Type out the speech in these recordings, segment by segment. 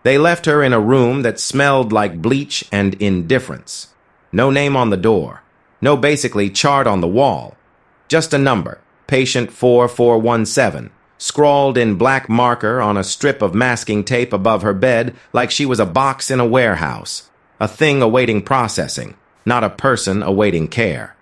They left her in a room that smelled like bleach and indifference. No name on the door. No basically chart on the wall. Just a number, patient 4417, scrawled in black marker on a strip of masking tape above her bed like she was a box in a warehouse. A thing awaiting processing, not a person awaiting care.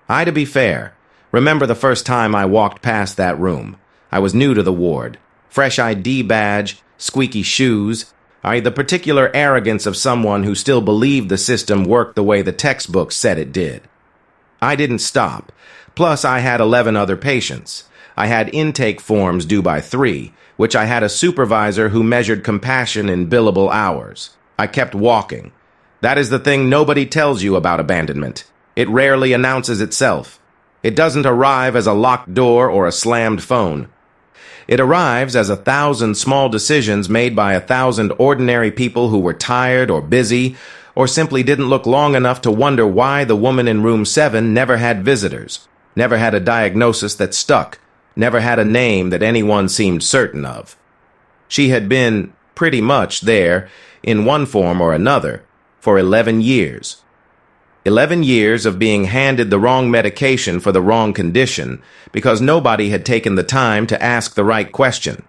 To be fair, remember the first time I walked past that room. I was new to the ward. Fresh ID badge, squeaky shoes, the particular arrogance of someone who still believed the system worked the way the textbooks said it did. I didn't stop. Plus, I had 11 other patients. I had intake forms due by 3, which I had a supervisor who measured compassion in billable hours. I kept walking. That is the thing nobody tells you about abandonment. It rarely announces itself. It doesn't arrive as a locked door or a slammed phone. It arrives as 1,000 small decisions made by 1,000 ordinary people who were tired or busy, or simply didn't look long enough to wonder why the woman in room 7 never had visitors, never had a diagnosis that stuck, never had a name that anyone seemed certain of. She had been, pretty much, there, in one form or another, for 11 years. 11 years of being handed the wrong medication for the wrong condition because nobody had taken the time to ask the right question.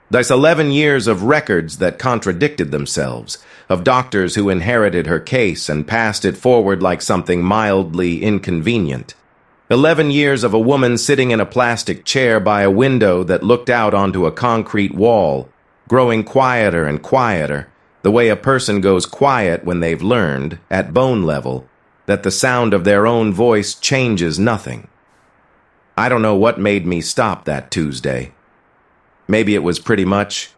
Thus 11 years of records that contradicted themselves, of doctors who inherited her case and passed it forward like something mildly inconvenient. 11 years of a woman sitting in a plastic chair by a window that looked out onto a concrete wall, growing quieter and quieter, the way a person goes quiet when they've learned, at bone level, that the sound of their own voice changes nothing. I don't know what made me stop that Tuesday. Maybe it was pretty much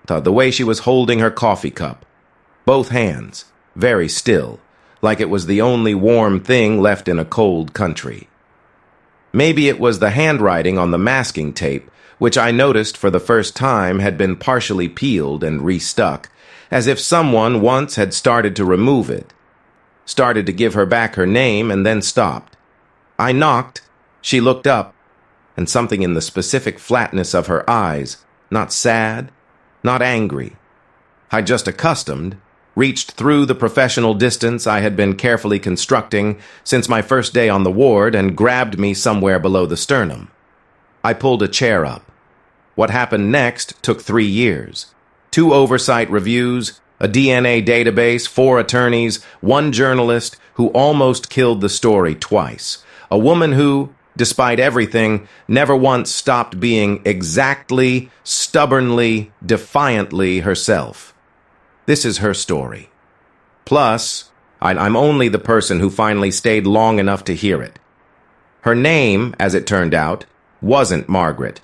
the way she was holding her coffee cup, both hands, very still, like it was the only warm thing left in a cold country. Maybe it was the handwriting on the masking tape, which I noticed for the first time had been partially peeled and restuck, as if someone once had started to remove it. Started to give her back her name and then stopped. I knocked, she looked up, and something in the specific flatness of her eyes, not sad, not angry. I just accustomed, reached through the professional distance I had been carefully constructing since my first day on the ward and grabbed me somewhere below the sternum. I pulled a chair up. What happened next took 3 years. 2 oversight reviews, a DNA database, 4 attorneys, 1 journalist who almost killed the story twice. A woman who, despite everything, never once stopped being exactly, stubbornly, defiantly herself. This is her story. Plus, I'm only the person who finally stayed long enough to hear it. Her name, as it turned out, wasn't Margaret.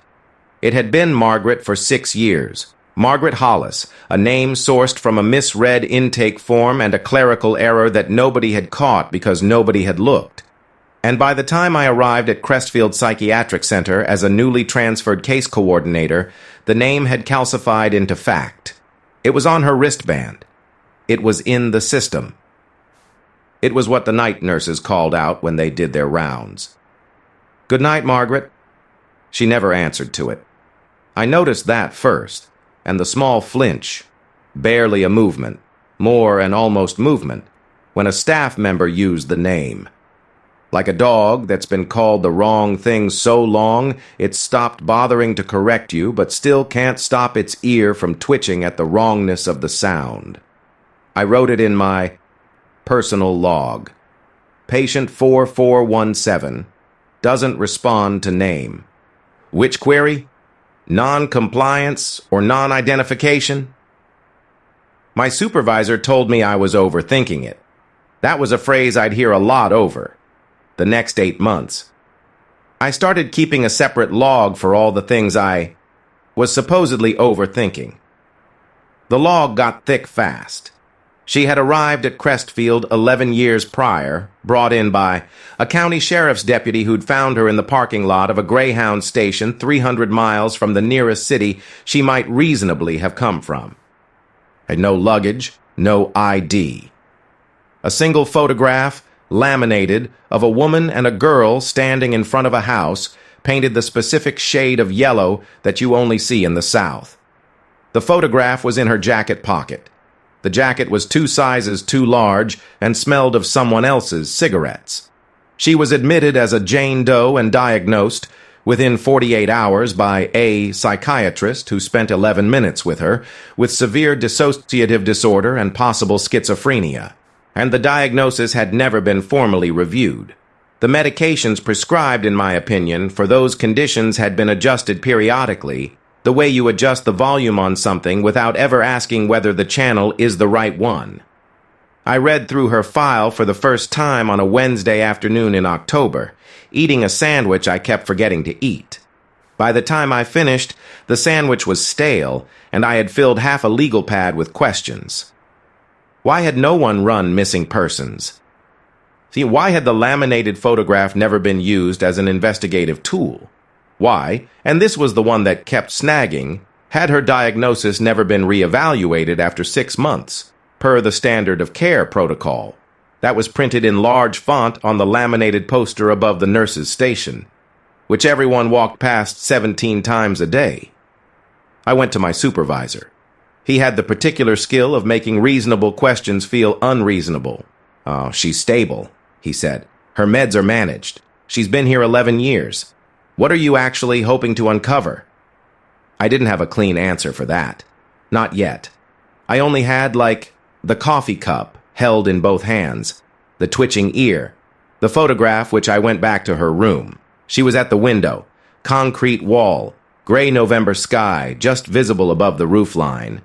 It had been Margaret for 6 years. Margaret Hollis, a name sourced from a misread intake form and a clerical error that nobody had caught because nobody had looked. And by the time I arrived at Crestfield Psychiatric Center as a newly transferred case coordinator, the name had calcified into fact. It was on her wristband. It was in the system. It was what the night nurses called out when they did their rounds. "Good night, Margaret." She never answered to it. I noticed that first, and the small flinch, barely a movement, more an almost movement, when a staff member used the name. Like a dog that's been called the wrong thing so long, it's stopped bothering to correct you, but still can't stop its ear from twitching at the wrongness of the sound. I wrote it in my personal log. Patient 4417 doesn't respond to name. Which query? Non-compliance or non-identification? My supervisor told me I was overthinking it. That was a phrase I'd hear a lot over. The next 8 months. I started keeping a separate log for all the things I was supposedly overthinking. The log got thick fast. She had arrived at Crestfield 11 years prior, brought in by a county sheriff's deputy who'd found her in the parking lot of a Greyhound station 300 miles from the nearest city she might reasonably have come from. Had no luggage, no ID. A single photograph, laminated, of a woman and a girl standing in front of a house, painted the specific shade of yellow that you only see in the South. The photograph was in her jacket pocket. The jacket was 2 sizes too large and smelled of someone else's cigarettes. She was admitted as a Jane Doe and diagnosed within 48 hours by a psychiatrist who spent 11 minutes with her with severe dissociative disorder and possible schizophrenia, and the diagnosis had never been formally reviewed. The medications prescribed, in my opinion, for those conditions had been adjusted periodically, the way you adjust the volume on something without ever asking whether the channel is the right one. I read through her file for the first time on a Wednesday afternoon in October, eating a sandwich I kept forgetting to eat. By the time I finished, the sandwich was stale, and I had filled half a legal pad with questions. Why had no one run missing persons? See, why had the laminated photograph never been used as an investigative tool? Why, and this was the one that kept snagging, had her diagnosis never been reevaluated after 6 months, per the standard of care protocol? That was printed in large font on the laminated poster above the nurse's station, which everyone walked past 17 times a day. I went to my supervisor. He had the particular skill of making reasonable questions feel unreasonable. "Oh, she's stable," he said. "Her meds are managed. She's been here 11 years. What are you actually hoping to uncover?" I didn't have a clean answer for that. Not yet. I only had, the coffee cup held in both hands, the twitching ear, the photograph which I went back to her room. She was at the window, concrete wall, gray November sky just visible above the roofline.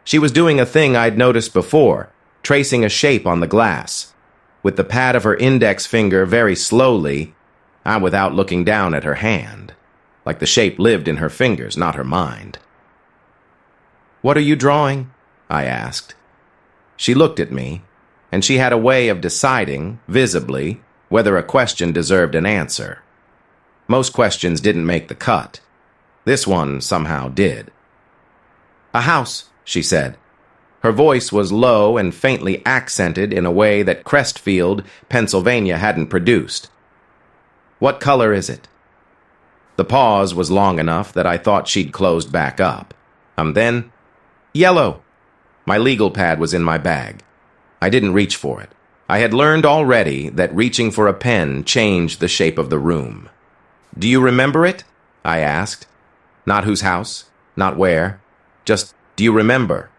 She was doing a thing I'd noticed before, tracing a shape on the glass, with the pad of her index finger very slowly, without looking down at her hand, like the shape lived in her fingers, not her mind. "What are you drawing?" I asked. She looked at me, and she had a way of deciding, visibly, whether a question deserved an answer. Most questions didn't make the cut. This one somehow did. "A house," she said. Her voice was low and faintly accented in a way that Crestfield, Pennsylvania hadn't produced. "What color is it?" The pause was long enough that I thought she'd closed back up. Then, "Yellow." My legal pad was in my bag. I didn't reach for it. I had learned already that reaching for a pen changed the shape of the room. "Do you remember it?" I asked. Not whose house, not where. Just, do you remember?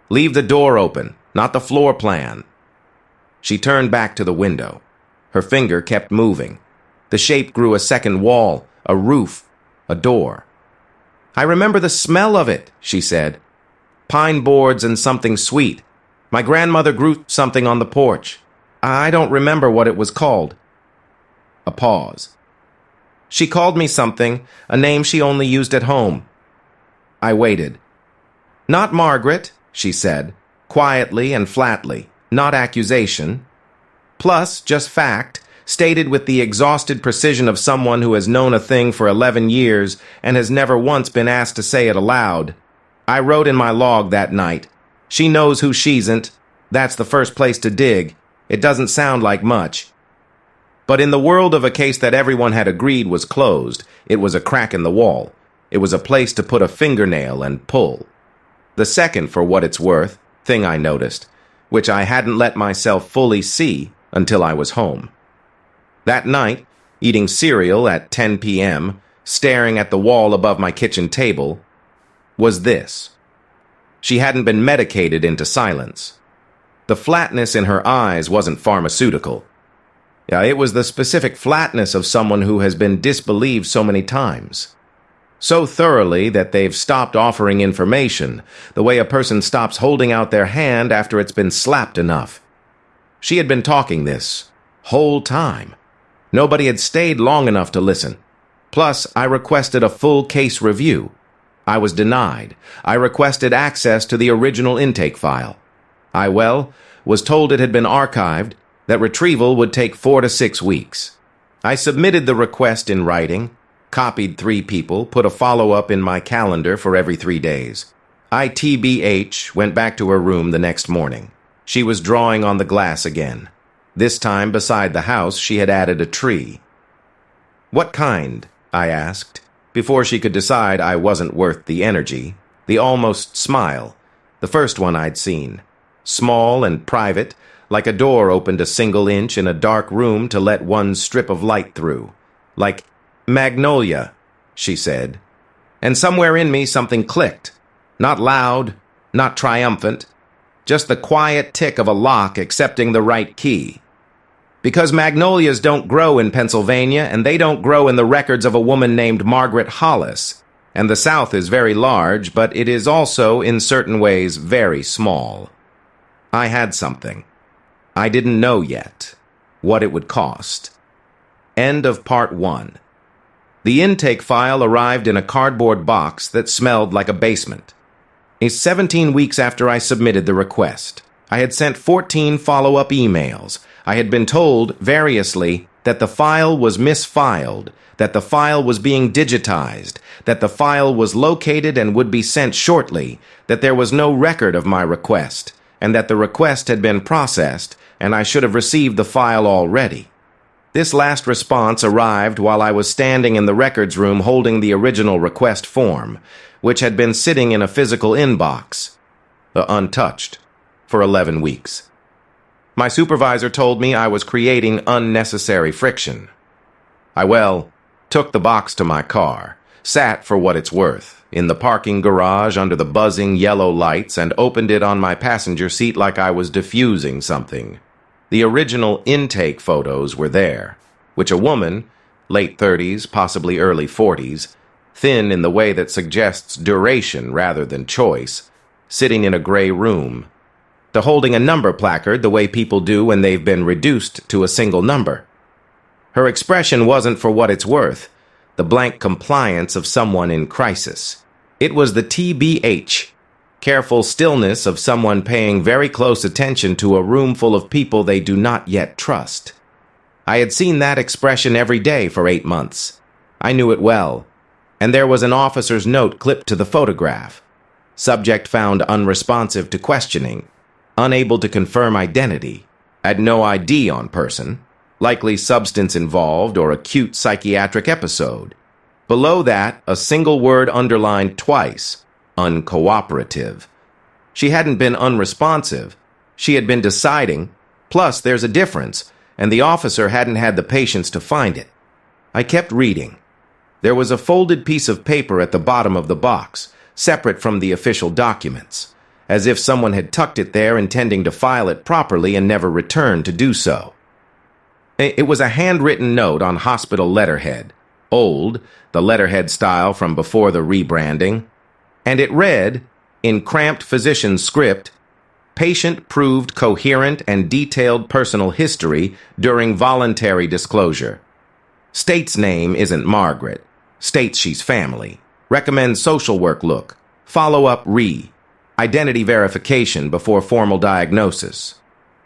Leave the door open, not the floor plan. She turned back to the window. Her finger kept moving. The shape grew a second wall, a roof, a door. "I remember the smell of it," she said. "Pine boards and something sweet. My grandmother grew something on the porch. I don't remember what it was called." A pause. "She called me something, a name she only used at home." I waited. "Not Margaret," she said, quietly and flatly, not accusation. Plus, just fact, stated with the exhausted precision of someone who has known a thing for 11 years and has never once been asked to say it aloud. I wrote in my log that night, "She knows who she'sn't. That's the first place to dig. It doesn't sound like much." But in the world of a case that everyone had agreed was closed, it was a crack in the wall. It was a place to put a fingernail and pull. The second, for what it's worth, thing I noticed, which I hadn't let myself fully see until I was home. That night, eating cereal at 10 p.m., staring at the wall above my kitchen table, was this. She hadn't been medicated into silence. The flatness in her eyes wasn't pharmaceutical. Yeah, it was the specific flatness of someone who has been disbelieved so many times. So thoroughly that they've stopped offering information, the way a person stops holding out their hand after it's been slapped enough. She had been talking this whole time. Nobody had stayed long enough to listen. Plus, I requested a full case review. I was denied. I requested access to the original intake file. I was told it had been archived, that retrieval would take 4 to 6 weeks. I submitted the request in writing, copied 3 people, put a follow-up in my calendar for every 3 days. I TBH went back to her room the next morning. She was drawing on the glass again. This time, beside the house, she had added a tree. "What kind?" I asked, before she could decide I wasn't worth the energy. The almost smile, the first one I'd seen. Small and private, like a door opened a single inch in a dark room to let one strip of light through. Like magnolia, she said. And somewhere in me something clicked. Not loud, not triumphant, just the quiet tick of a lock accepting the right key. Because magnolias don't grow in Pennsylvania, and they don't grow in the records of a woman named Margaret Hollis. And the South is very large, but it is also, in certain ways, very small. I had something. I didn't know yet what it would cost. End of part 1. The intake file arrived in a cardboard box that smelled like a basement. 17 weeks after I submitted the request, I had sent 14 follow-up emails. I had been told, variously, that the file was misfiled, that the file was being digitized, that the file was located and would be sent shortly, that there was no record of my request, and that the request had been processed, and I should have received the file already. This last response arrived while I was standing in the records room holding the original request form, which had been sitting in a physical inbox, untouched, for 11 weeks. My supervisor told me I was creating unnecessary friction. I took the box to my car, sat for what it's worth, in the parking garage under the buzzing yellow lights, and opened it on my passenger seat like I was diffusing something. The original intake photos were there, which a woman, late 30s, possibly early 40s, thin in the way that suggests duration rather than choice, sitting in a gray room, holding a number placard the way people do when they've been reduced to a single number. Her expression wasn't for what it's worth, the blank compliance of someone in crisis. It was the TBH, careful stillness of someone paying very close attention to a room full of people they do not yet trust. I had seen that expression every day for 8 months. I knew it well, and there was an officer's note clipped to the photograph. Subject found unresponsive to questioning, unable to confirm identity, had no ID on person, likely substance involved or acute psychiatric episode. Below that, a single word underlined twice, uncooperative. She hadn't been unresponsive. She had been deciding, plus there's a difference, and the officer hadn't had the patience to find it. I kept reading. There was a folded piece of paper at the bottom of the box, separate from the official documents, as if someone had tucked it there intending to file it properly and never returned to do so. It was a handwritten note on hospital letterhead, old, the letterhead style from before the rebranding, and it read, in cramped physician script, patient proved coherent and detailed personal history during voluntary disclosure. State's name isn't Margaret. States she's family. Recommends social work look. Follow up Identity verification before formal diagnosis.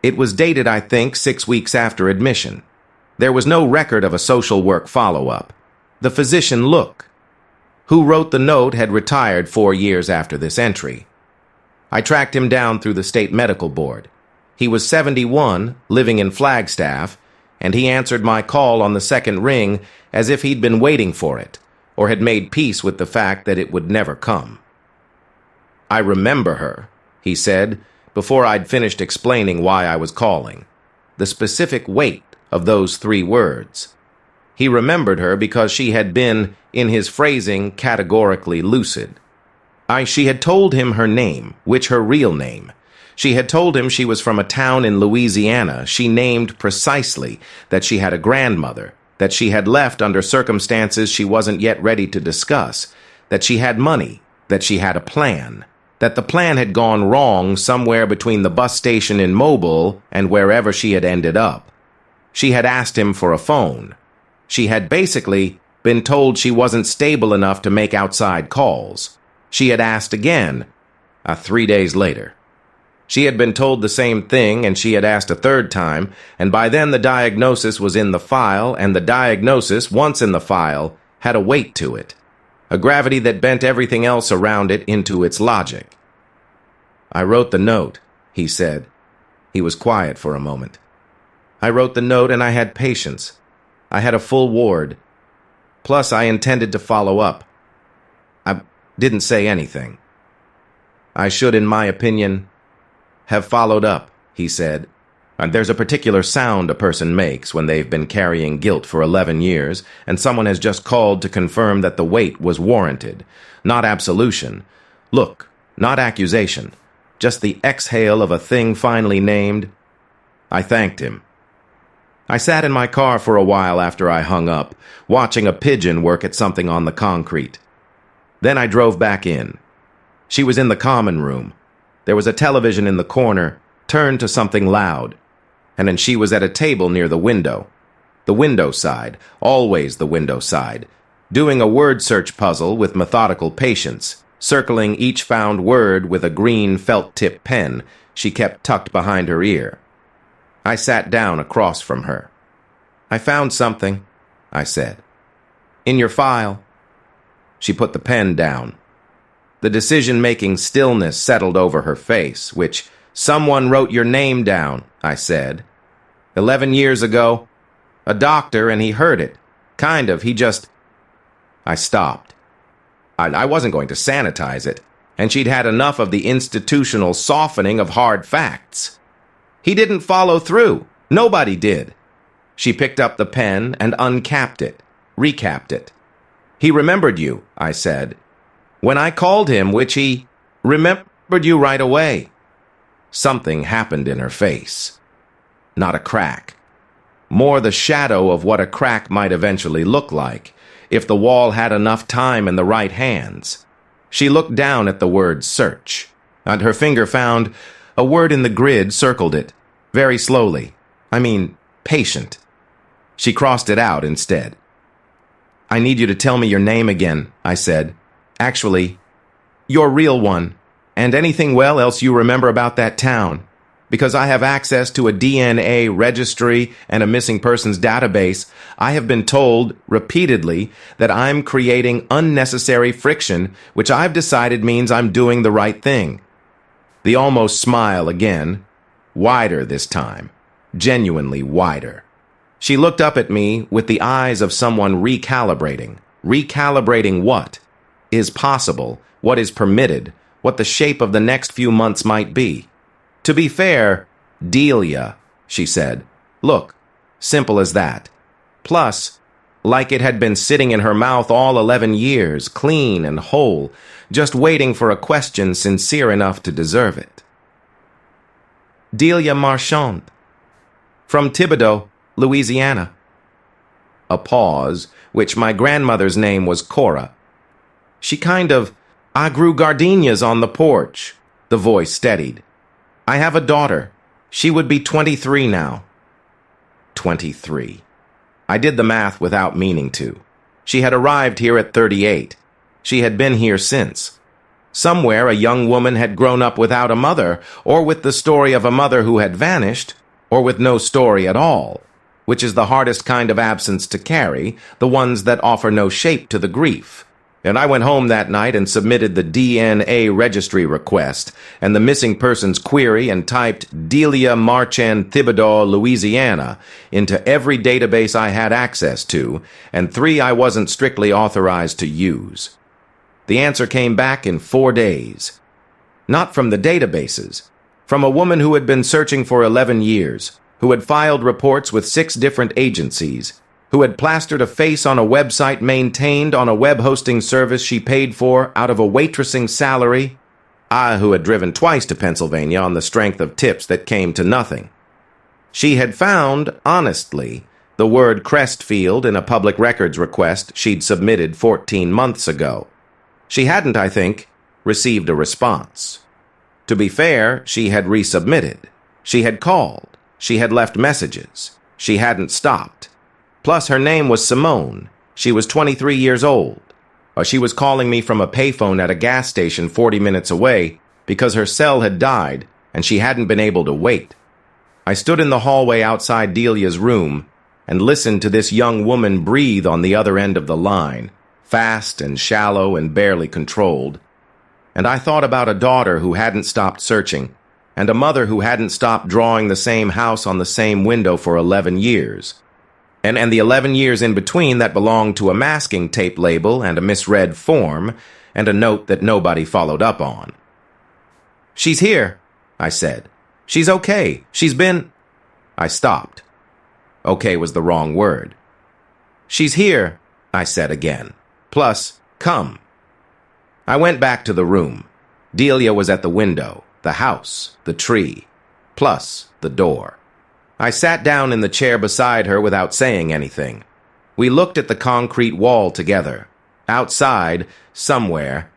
It was dated, I think, 6 weeks after admission. There was no record of a social work follow-up. The physician look. Who wrote the note had retired 4 years after this entry. I tracked him down through the state medical board. He was 71, living in Flagstaff, and he answered my call on the second ring as if he'd been waiting for it, or had made peace with the fact that it would never come. I remember her, he said, before I'd finished explaining why I was calling. The specific weight of those 3 words. He remembered her because she had been, in his phrasing, categorically lucid. She had told him her name, which her real name. She had told him she was from a town in Louisiana. She named precisely that she had a grandmother, that she had left under circumstances she wasn't yet ready to discuss, that she had money, that she had a plan, that the plan had gone wrong somewhere between the bus station in Mobile and wherever she had ended up. She had asked him for a phone. She had basically been told she wasn't stable enough to make outside calls. She had asked again, 3 days later. She had been told the same thing, and she had asked a third time, and by then the diagnosis was in the file, and the diagnosis, once in the file, had a weight to it. A gravity that bent everything else around it into its logic. I wrote the note, he said. He was quiet for a moment. I wrote the note and I had patience. I had a full ward. Plus, I intended to follow up. I didn't say anything. I should, in my opinion, have followed up, he said. And there's a particular sound a person makes when they've been carrying guilt for 11 years and someone has just called to confirm that the wait was warranted. Not absolution. Look, not accusation. Just the exhale of a thing finally named. I thanked him. I sat in my car for a while after I hung up, watching a pigeon work at something on the concrete. Then I drove back in. She was in the common room. There was a television in the corner, turned to something loud. And then she was at a table near the window. The window side, always the window side, doing a word search puzzle with methodical patience, circling each found word with a green felt-tip pen she kept tucked behind her ear. I sat down across from her. I found something, I said. In your file. She put the pen down. The decision-making stillness settled over her face, which, someone wrote your name down, I said. 11 years ago. A doctor, and he heard it. Kind of, he just... I stopped. I wasn't going to sanitize it, and she'd had enough of the institutional softening of hard facts. He didn't follow through. Nobody did. She picked up the pen and uncapped it, recapped it. He remembered you, I said. When I called him, which he remembered you right away. Something happened in her face. Not a crack. More the shadow of what a crack might eventually look like, if the wall had enough time in the right hands. She looked down at the word search, and her finger found a word in the grid, circled it, very slowly. I mean, patient. She crossed it out instead. I need you to tell me your name again, I said. Actually, your real one, and anything else you remember about that town, because I have access to a DNA registry and a missing persons database. I have been told repeatedly that I'm creating unnecessary friction, which I've decided means I'm doing the right thing. The almost smile again, wider this time, genuinely wider. She looked up at me with the eyes of someone recalibrating. Recalibrating what is possible, what is permitted, what the shape of the next few months might be. To be fair, Delia, she said. Look, simple as that. Plus, like it had been sitting in her mouth all 11 years, clean and whole, just waiting for a question sincere enough to deserve it. Delia Marchand, from Thibodaux, Louisiana. A pause, which my grandmother's name was Cora. I grew gardenias on the porch. The voice steadied. I have a daughter. She would be 23 now. 23. I did the math without meaning to. She had arrived here at 38. She had been here since. Somewhere a young woman had grown up without a mother, or with the story of a mother who had vanished, or with no story at all, which is the hardest kind of absence to carry, the ones that offer no shape to the grief. And I went home that night and submitted the DNA registry request and the missing persons query and typed Delia Marchand Thibodaux, Louisiana into every database I had access to, and 3 I wasn't strictly authorized to use. The answer came back in 4 days. Not from the databases, from a woman who had been searching for 11 years, who had filed reports with 6 different agencies, who had plastered a face on a website maintained on a web hosting service she paid for out of a waitressing salary. I who had driven twice to Pennsylvania on the strength of tips that came to nothing. She had found, honestly, the word Crestfield in a public records request she'd submitted 14 months ago. She hadn't, I think, received a response. To be fair, she had resubmitted. She had called. She had left messages. She hadn't stopped. Plus, her name was Simone. She was 23 years old. She was calling me from a payphone at a gas station 40 minutes away because her cell had died and she hadn't been able to wait. I stood in the hallway outside Delia's room and listened to this young woman breathe on the other end of the line, fast and shallow and barely controlled. And I thought about a daughter who hadn't stopped searching and a mother who hadn't stopped drawing the same house on the same window for 11 years. And the 11 years in between that belonged to a masking tape label and a misread form and a note that nobody followed up on. She's here, I said. She's okay. She's been... I stopped. Okay was the wrong word. She's here, I said again. Plus, come. I went back to the room. Delia was at the window, the house, the tree, plus the door. I sat down in the chair beside her without saying anything. We looked at the concrete wall together. Outside, somewhere,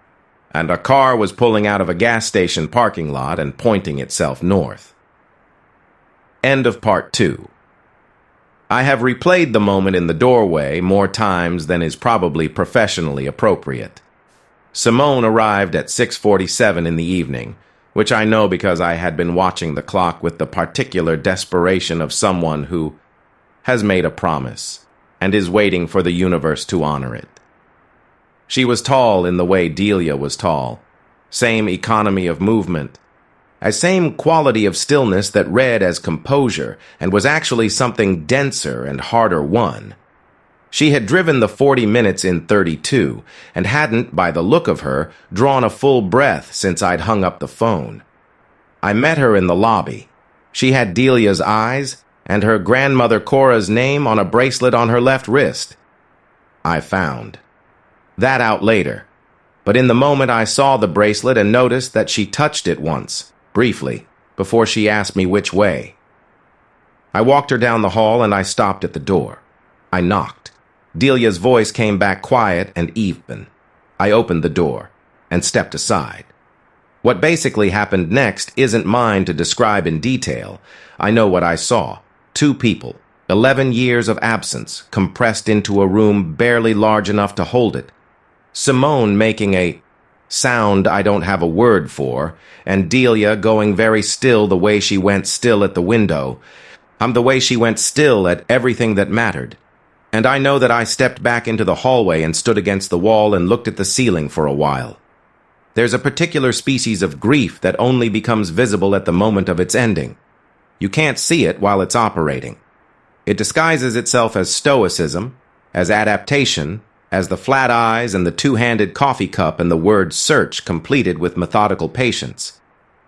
and a car was pulling out of a gas station parking lot and pointing itself north. End of part 2. I have replayed the moment in the doorway more times than is probably professionally appropriate. Simone arrived at 6:47 in the evening, which I know because I had been watching the clock with the particular desperation of someone who has made a promise and is waiting for the universe to honor it. She was tall in the way Delia was tall, same economy of movement, a same quality of stillness that read as composure and was actually something denser and harder won. She had driven the 40 minutes in 32 and hadn't, by the look of her, drawn a full breath since I'd hung up the phone. I met her in the lobby. She had Delia's eyes and her grandmother Cora's name on a bracelet on her left wrist. I found that out later, but in the moment I saw the bracelet and noticed that she touched it once, briefly, before she asked me which way. I walked her down the hall and I stopped at the door. I knocked. Delia's voice came back quiet and even. I opened the door and stepped aside. What basically happened next isn't mine to describe in detail. I know what I saw. 2 people, 11 years of absence, compressed into a room barely large enough to hold it. Simone making a sound I don't have a word for, and Delia going very still the way she went still at the window. The way she went still at everything that mattered. And I know that I stepped back into the hallway and stood against the wall and looked at the ceiling for a while. There's a particular species of grief that only becomes visible at the moment of its ending. You can't see it while it's operating. It disguises itself as stoicism, as adaptation, as the flat eyes and the 2-handed coffee cup and the word search completed with methodical patience.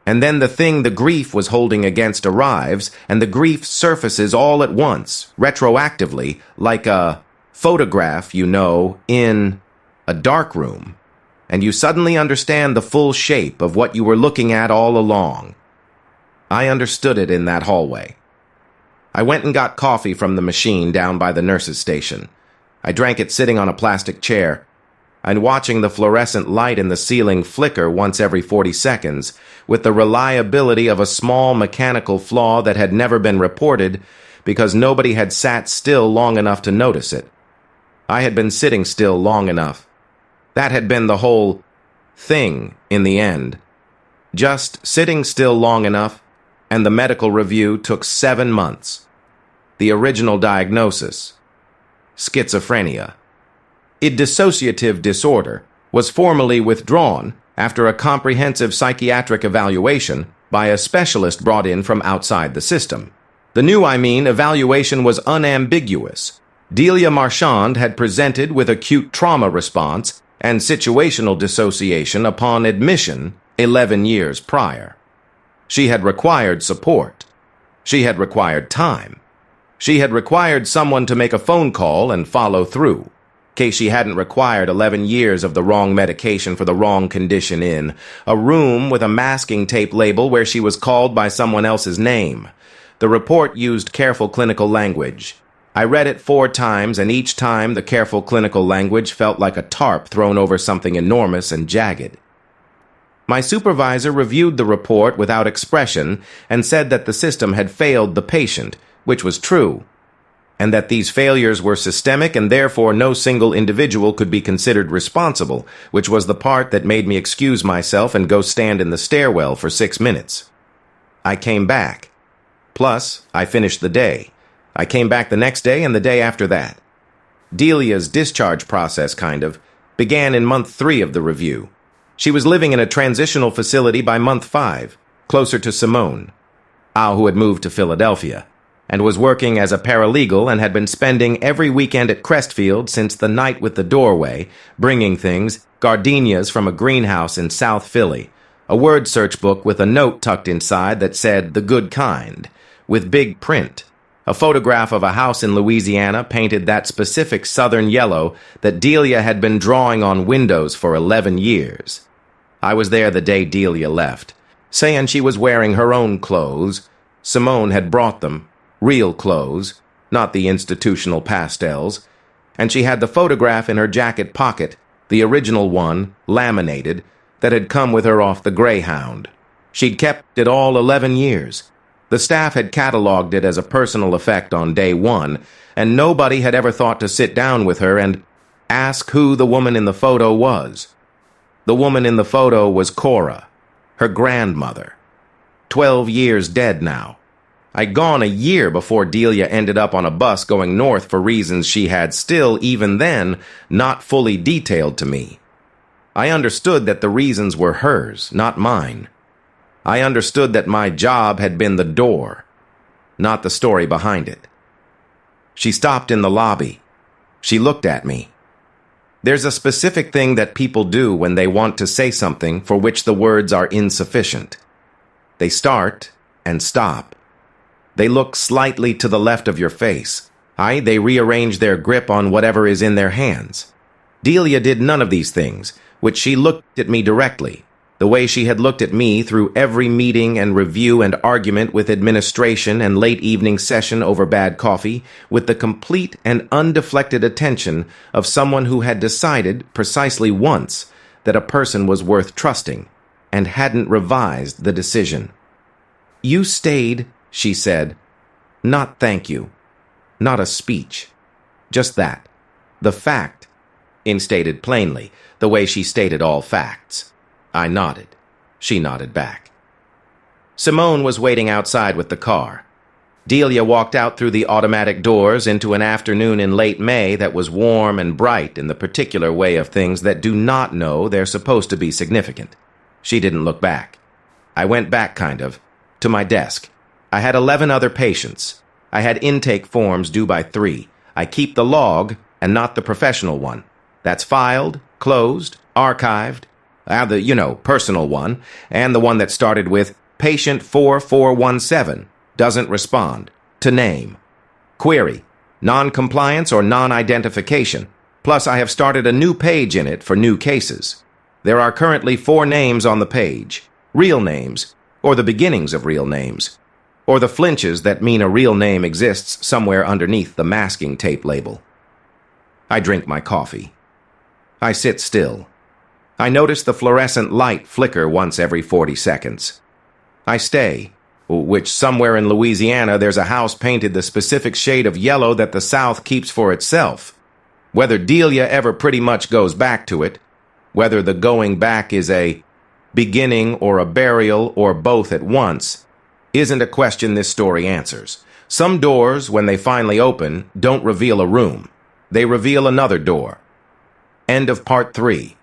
And then the thing the grief was holding against arrives, and the grief surfaces all at once, retroactively, like a photograph, in a dark room, and you suddenly understand the full shape of what you were looking at all along. I understood it in that hallway. I went and got coffee from the machine down by the nurse's station. I drank it sitting on a plastic chair, and watching the fluorescent light in the ceiling flicker once every 40 seconds, with the reliability of a small mechanical flaw that had never been reported because nobody had sat still long enough to notice it. I had been sitting still long enough. That had been the whole thing in the end. Just sitting still long enough, and the medical review took 7 months. The original diagnosis: schizophrenia. Dissociative disorder was formally withdrawn after a comprehensive psychiatric evaluation by a specialist brought in from outside the system. The new evaluation was unambiguous. Delia Marchand had presented with acute trauma response and situational dissociation upon admission 11 years prior. She had required support. She had required time. She had required someone to make a phone call and follow through. Case she hadn't required 11 years of the wrong medication for the wrong condition in a room with a masking tape label where she was called by someone else's name. The report used careful clinical language. I read it 4 times, and each time the careful clinical language felt like a tarp thrown over something enormous and jagged. My supervisor reviewed the report without expression and said that the system had failed the patient, which was true, and that these failures were systemic and therefore no single individual could be considered responsible, which was the part that made me excuse myself and go stand in the stairwell for 6 minutes. I came back. Plus, I finished the day. I came back the next day and the day after that. Delia's discharge process, began in month 3 of the review. She was living in a transitional facility by month 5, closer to Simone, who had moved to Philadelphia, and was working as a paralegal and had been spending every weekend at Crestfield since the night with the doorway, bringing things, gardenias from a greenhouse in South Philly, A word search book with a note tucked inside that said "The Good Kind," with big print. A photograph of a house in Louisiana painted that specific southern yellow that Delia had been drawing on windows for 11 years. I was there the day Delia left, saying she was wearing her own clothes. Simone had brought them, real clothes, not the institutional pastels, and she had the photograph in her jacket pocket, the original one, laminated, that had come with her off the Greyhound. She'd kept it all 11 years. The staff had catalogued it as a personal effect on day one, and nobody had ever thought to sit down with her and ask who the woman in the photo was. The woman in the photo was Cora, her grandmother. 12 years dead now. I'd gone a year before Delia ended up on a bus going north for reasons she had still, even then, not fully detailed to me. I understood that the reasons were hers, not mine. I understood that my job had been the door, not the story behind it. She stopped in the lobby. She looked at me. There's a specific thing that people do when they want to say something for which the words are insufficient. They start and stop. They look slightly to the left of your face. They rearrange their grip on whatever is in their hands. Delia did none of these things, which she looked at me directly, the way she had looked at me through every meeting and review and argument with administration and late evening session over bad coffee, with the complete and undeflected attention of someone who had decided precisely once that a person was worth trusting and hadn't revised the decision. "You stayed," she said. "Not thank you. Not a speech. Just that. The fact," instated plainly, the way she stated all facts. I nodded. She nodded back. Simone was waiting outside with the car. Delia walked out through the automatic doors into an afternoon in late May that was warm and bright in the particular way of things that do not know they're supposed to be significant. She didn't look back. I went back, kind of, to my desk. I had 11 other patients. I had intake forms due by 3. I keep the log and not the professional one. That's filed, closed, archived. The personal one, and the one that started with patient 4417, doesn't respond, to name. Query, non-compliance or non-identification. Plus, I have started a new page in it for new cases. There are currently 4 names on the page. Real names, or the beginnings of real names, or the flinches that mean a real name exists somewhere underneath the masking tape label. I drink my coffee. I sit still. I notice the fluorescent light flicker once every 40 seconds. I stay, which somewhere in Louisiana there's a house painted the specific shade of yellow that the South keeps for itself. Whether Delia ever pretty much goes back to it, whether the going back is a beginning or a burial or both at once, isn't a question this story answers. Some doors, when they finally open, don't reveal a room. They reveal another door. End of part 3.